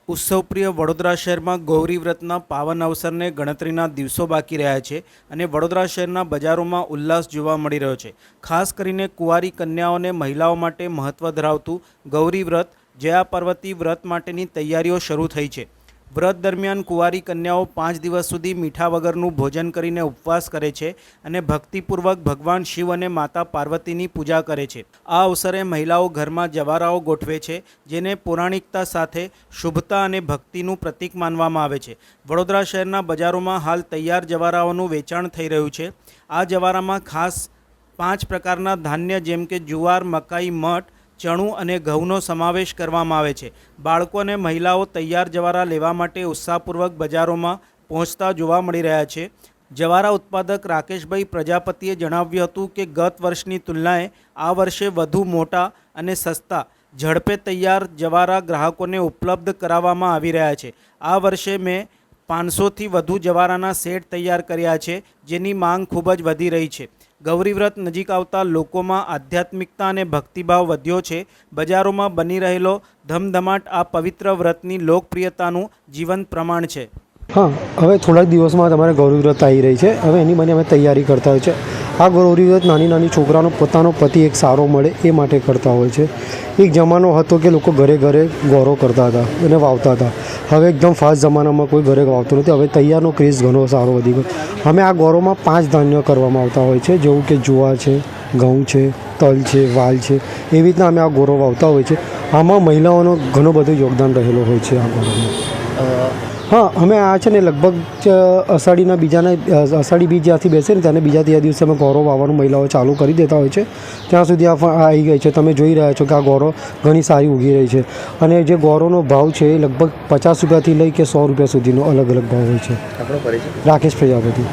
ઉત્સવપ્રિય વડોદરા શહેરમાં ગૌરી વ્રતના પાવન અવસરને ગણતરીના દિવસો બાકી રહ્યા છે અને વડોદરા શહેરના બજારોમાં ઉલ્લાસ જોવા મળી રહ્યો છે। ખાસ કરીને કુંવારી કન્યાઓને મહિલાઓ માટે મહત્ત્વ ધરાવતું ગૌરી વ્રત જયા પાર્વતી વ્રત માટેની તૈયારીઓ શરૂ થઈ છે। વ્રત દરમિયાન કુંવારી કન્યાઓ 5 દિવસ સુધી મીઠા વગરનું ભોજન કરીને ઉપવાસ કરે છે અને ભક્તિપૂર્વક ભગવાન શિવ અને માતા પાર્વતીની પૂજા કરે છે। આ અવસરે મહિલાઓ ઘરમાં જવારાઓ ગોઠવે છે, જેને પૌરાણિકતા સાથે શુભતા અને ભક્તિનું પ્રતીક માનવામાં આવે છે। વડોદરા શહેરના બજારોમાં હાલ તૈયાર જવારાઓનું વેચાણ થઈ રહ્યું છે। આ જવારામાં ખાસ 5 પ્રકારના ધાન્ય જેમ કે જુવાર, મકાઈ, મઠ, ચણું અને ઘઉંનો સમાવેશ કરવામાં આવે છે। બાળકો અને મહિલાઓ તૈયાર જવારા લેવા માટે ઉત્સાહપૂર્વક બજારોમાં પહોંચતા જોવા મળી રહ્યા છે। જવારા ઉત્પાદક રાકેશભાઈ પ્રજાપતિએ જણાવ્યું હતું કે ગત વર્ષની તુલનાએ આ વર્ષે વધુ મોટા અને સસ્તા ઝડપે તૈયાર જવારા ગ્રાહકોને ઉપલબ્ધ કરાવવામાં આવી રહ્યા છે। આ વર્ષે મેં 500થી વધુ જવારાના સેટ તૈયાર કર્યા છે, જેની માંગ ખૂબ જ વધી રહી છે। ગૌરી વ્રત નજીક આવતા લોકોમાં આધ્યાત્મિકતા અને ભક્તિભાવ વધ્યો છે। બજારોમાં બની રહેલો ધમધમાટ આ પવિત્ર વ્રતની લોકપ્રિયતાનું જીવંત પ્રમાણ છે। हाँ, હવે થોડાક દિવસમાં તમારે ગૌરી વ્રત આવી રહી છે। હવે એની મને અમે તૈયારી કરતા હોય છે। આ ગૌરી વ્રત નાની નાની છોકરાનો પોતાનો પતિ એક સારો મળે એ માટે કરતા હોય છે। એક જમાનો હતો કે લોકો ઘરે ઘરે ગૌરો કરતા હતા અને વાવતા હતા। હવે એકદમ ફાસ્ટ જમાનામાં કોઈ ઘરે વાવતું નથી। હવે તૈયારનો ક્રેઝ ઘણો સારો વધી ગયો। અમે આ ગૌરોમાં 5 ધાન્ય કરવામાં આવતા હોય છે, જેવું કે જુવાર છે, ઘઉં છે, તલ છે, વાલ છે। એવી રીતના અમે આ ગૌરો વાવતા હોય છે। આમાં મહિલાઓનો ઘણો બધો યોગદાન રહેલો હોય છે આ ગૌરોમાં। हाँ, અમે આ છે ને લગભગ અષાઢી બીજ જ્યાંથી બેસે ને ત્યારે બીજા દિવસે અમે ગૌરો વાવવાનું મહિલાઓ ચાલુ કરી દેતા હોય છે। ત્યાં સુધી આ આવી ગઈ છે। તમે જોઈ રહ્યા છો કે આ ગૌરો ઘણી સારી ઉગી રહી છે અને જે ગૌરોનો ભાવ છે એ લગભગ 50 રૂપિયાથી લઈ કે 100 રૂપિયા સુધીનો અલગ અલગ ભાવ હોય છે। રાકેશ પ્રજાપતિ।